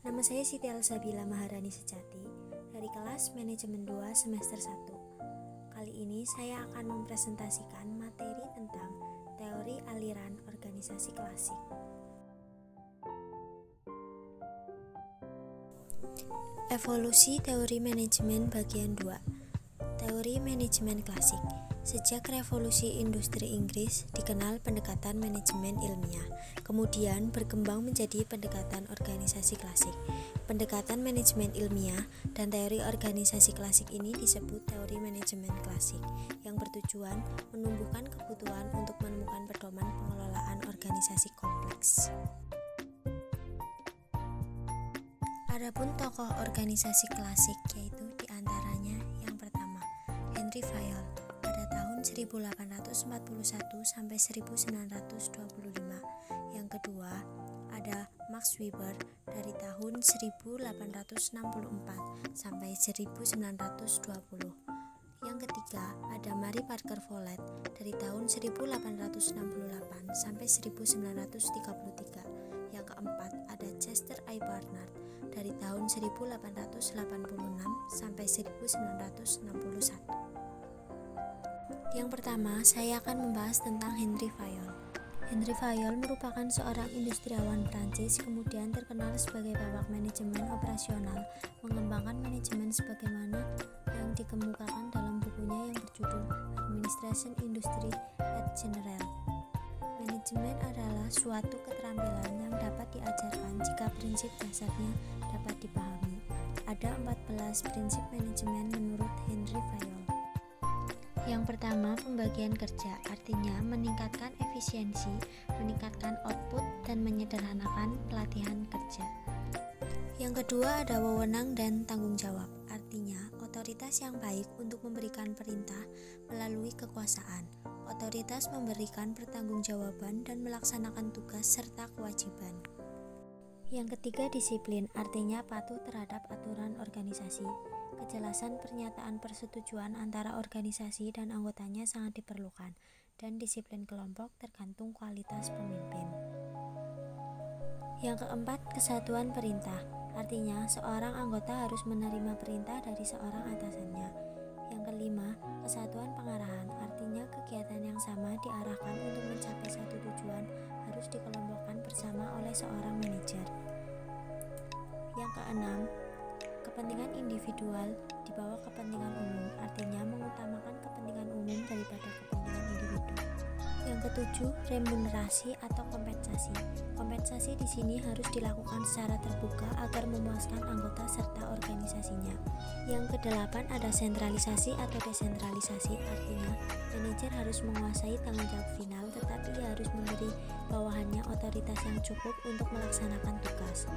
Nama saya Siti Alsabila Maharani Sejati dari kelas Manajemen 2 semester 1. Kali ini saya akan mempresentasikan materi tentang teori aliran organisasi klasik. Evolusi teori manajemen bagian 2. Teori manajemen klasik. Sejak revolusi industri Inggris dikenal pendekatan manajemen ilmiah, kemudian berkembang menjadi pendekatan organisasi klasik. Pendekatan manajemen ilmiah dan teori organisasi klasik ini disebut teori manajemen klasik, yang bertujuan menumbuhkan kebutuhan untuk menemukan pedoman pengelolaan organisasi kompleks. Adapun tokoh organisasi klasik yaitu diantaranya yang pertama, Henry Fayol pada tahun 1841 sampai 1925. Yang kedua, ada Max Weber dari tahun 1864 sampai 1920. Yang ketiga, ada Mary Parker Follett dari tahun 1868 sampai 1933. Yang keempat, ada Chester I. Barnard dari tahun 1886 sampai 1961. Yang pertama, saya akan membahas tentang Henry Fayol. Henry Fayol merupakan seorang industriawan Prancis, kemudian terkenal sebagai bapak manajemen operasional, mengembangkan manajemen sebagaimana yang dikemukakan dalam bukunya yang berjudul Administration Industry et General. Manajemen adalah suatu keterampilan yang dapat diajarkan jika prinsip dasarnya dapat dipahami. Ada 14 prinsip manajemen menurut Henry Fayol. Yang pertama, pembagian kerja, artinya meningkatkan efisiensi, meningkatkan output, dan menyederhanakan pelatihan kerja. Yang kedua, ada wewenang dan tanggung jawab, artinya otoritas yang baik untuk memberikan perintah melalui kekuasaan. Otoritas memberikan pertanggungjawaban dan melaksanakan tugas serta kewajiban. Yang ketiga, disiplin, artinya patuh terhadap aturan organisasi. Kejelasan pernyataan persetujuan antara organisasi dan anggotanya sangat diperlukan, dan disiplin kelompok tergantung kualitas pemimpin. Yang keempat, kesatuan perintah, artinya seorang anggota harus menerima perintah dari seorang atasannya. Yang kelima, kesatuan pengarahan, artinya kegiatan yang sama diarahkan untuk mencapai satu tujuan harus dikelompokkan bersama oleh seorang manajer. Yang keenam, kepentingan individual di bawah kepentingan umum, artinya mengutamakan kepentingan umum daripada kepentingan individu. Yang ketujuh, remunerasi atau kompensasi. Kompensasi di sini harus dilakukan secara terbuka agar memuaskan anggota serta organisasinya. Yang kedelapan, ada sentralisasi atau desentralisasi, artinya manajer harus menguasai tanggung jawab final, tetapi ia harus memberi bawahannya otoritas yang cukup untuk melaksanakan tugas.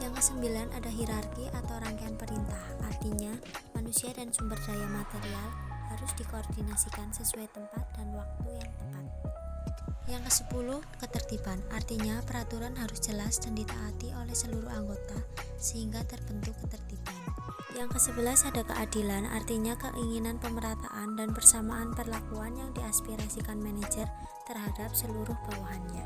Yang kesembilan, ada hierarki atau rangkaian perintah, artinya manusia dan sumber daya material harus dikoordinasikan sesuai tempat dan waktu yang tepat. Yang kesepuluh, ketertiban, artinya peraturan harus jelas dan ditaati oleh seluruh anggota sehingga terbentuk ketertiban. Yang kesebelas, ada keadilan, artinya keinginan pemerataan dan persamaan perlakuan yang diaspirasikan manajer terhadap seluruh bawahannya.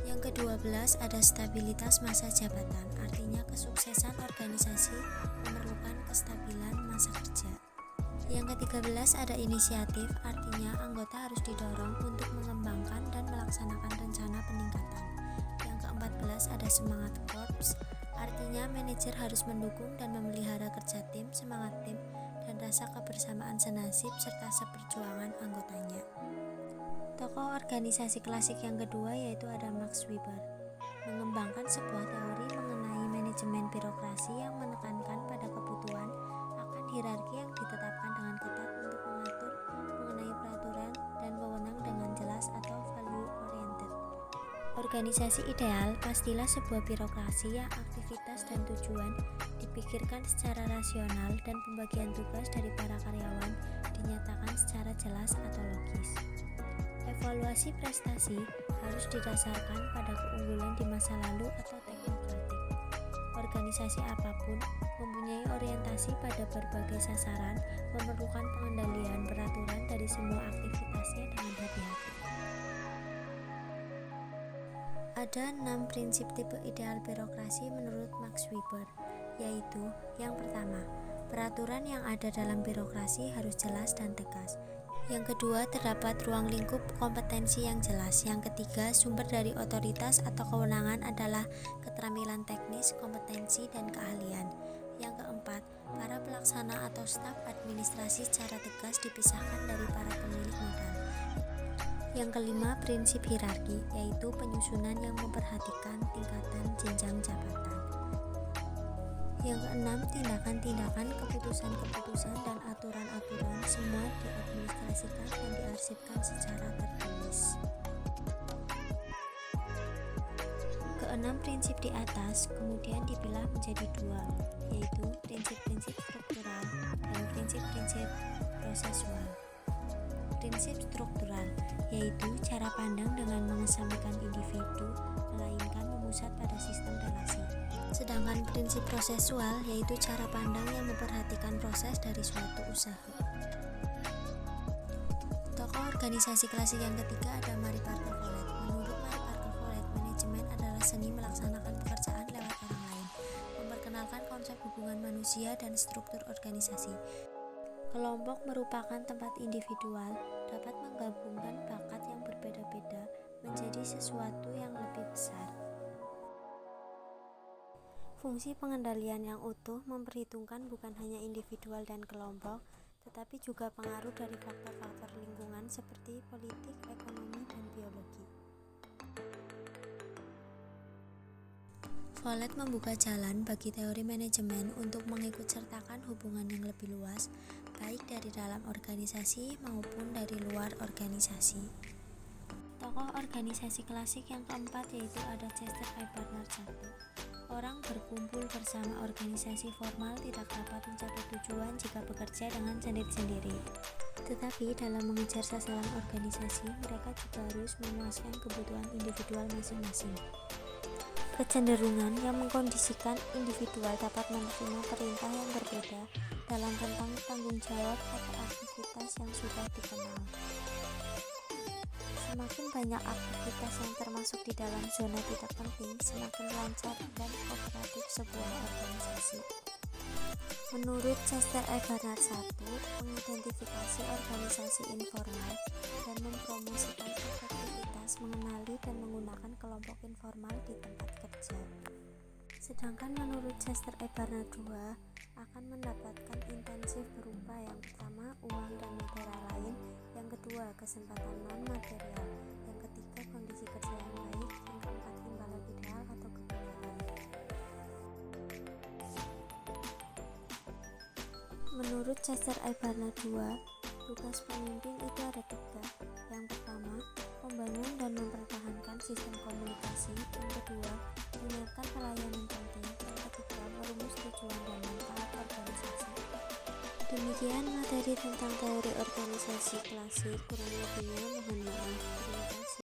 Yang ke-12, ada stabilitas masa jabatan, artinya kesuksesan organisasi memerlukan kestabilan masa kerja. Yang ke-13, ada inisiatif, artinya anggota harus didorong untuk mengembangkan dan melaksanakan rencana peningkatan. Yang ke-14, ada semangat korps, artinya manajer harus mendukung dan memelihara kerja tim, semangat tim, dan rasa kebersamaan senasib serta seperjuangan anggotanya. Tokoh organisasi klasik yang kedua yaitu ada Max Weber, mengembangkan sebuah teori mengenai manajemen birokrasi yang menekankan pada kebutuhan akan hierarki yang ditetapkan dengan ketat untuk mengatur mengenai peraturan dan wewenang dengan jelas atau value oriented. Organisasi ideal pastilah sebuah birokrasi yang aktivitas dan tujuan dipikirkan secara rasional dan pembagian tugas dari para karyawan dinyatakan secara jelas atau logis. Evaluasi prestasi harus didasarkan pada keunggulan di masa lalu atau teknokratik. Organisasi apapun mempunyai orientasi pada berbagai sasaran, memerlukan pengendalian peraturan dari semua aktivitasnya dengan hati-hati. Ada 6 prinsip tipe ideal birokrasi menurut Max Weber, yaitu yang pertama, peraturan yang ada dalam birokrasi harus jelas dan tegas. Yang kedua, terdapat ruang lingkup kompetensi yang jelas. Yang ketiga, sumber dari otoritas atau kewenangan adalah keterampilan teknis, kompetensi, dan keahlian. Yang keempat, para pelaksana atau staf administrasi secara tegas dipisahkan dari para pemilik modal. Yang kelima, prinsip hierarki, yaitu penyusunan yang memperhatikan tingkatan jenjang jabatan. Yang keenam, tindakan-tindakan, keputusan-keputusan, dan aturan-aturan semua diadministrasikan dan diarsipkan secara tertulis. Keenam prinsip di atas kemudian dipilah menjadi dua, yaitu prinsip-prinsip struktural dan prinsip-prinsip prosesual. Prinsip struktural yaitu cara pandang dengan mengesampingkan individu, melainkan memusat pada sistem relasi. Sedangkan prinsip prosesual yaitu cara pandang yang memperhatikan proses dari suatu usaha. Tokoh organisasi klasik yang ketiga ada Mary Parker Follett. Menurut Mary Parker Follett, manajemen adalah seni melaksanakan pekerjaan lewat orang lain, memperkenalkan konsep hubungan manusia dan struktur organisasi. Kelompok merupakan tempat individual dapat menggabungkan bakat yang berbeda-beda menjadi sesuatu yang lebih besar. Fungsi pengendalian yang utuh memperhitungkan bukan hanya individual dan kelompok, tetapi juga pengaruh dari faktor-faktor lingkungan seperti politik, ekonomi, dan biologi. Follett membuka jalan bagi teori manajemen untuk mengikutsertakan hubungan yang lebih luas, baik dari dalam organisasi maupun dari luar organisasi. Tokoh organisasi klasik yang keempat yaitu ada Chester A. Barnard I. Orang berkumpul bersama organisasi formal tidak dapat mencapai tujuan jika bekerja dengan sendiri-sendiri. Tetapi dalam mengejar sasaran organisasi, mereka juga harus memuaskan kebutuhan individual masing-masing. Kecenderungan yang mengkondisikan individual dapat menerima perintah yang berbeda dalam rentang tanggung jawab atau aktivitas yang sudah dikenal. Semakin banyak aktivitas yang termasuk di dalam zona tidak penting, semakin lancar dan kooperatif sebuah organisasi. Menurut Chester A. Barnard I, mengidentifikasi organisasi informal dan mempromosikan efektivitas mengenali dan menggunakan kelompok informal di tempat kerja. Sedangkan menurut Chester A. Barnard II akan mendapatkan intensif berupa yang pertama uang dan material lain, yang kedua kesempatan non-material, yang ketiga kondisi kerja yang baik, yang keempat imbalan ideal atau kebenaran. Menurut Chester A. Barnard II, tugas pemimpin itu ada tiga. Yang pertama, membangun dan mempertahankan sistem komunikasi. Yang kedua, menyiapkan pelayanan penting. Yang ketiga, merumus tujuan dan manfaat organisasi. Demikian materi tentang teori organisasi klasik, kurang lebihnya mohon maaf. Terima kasih.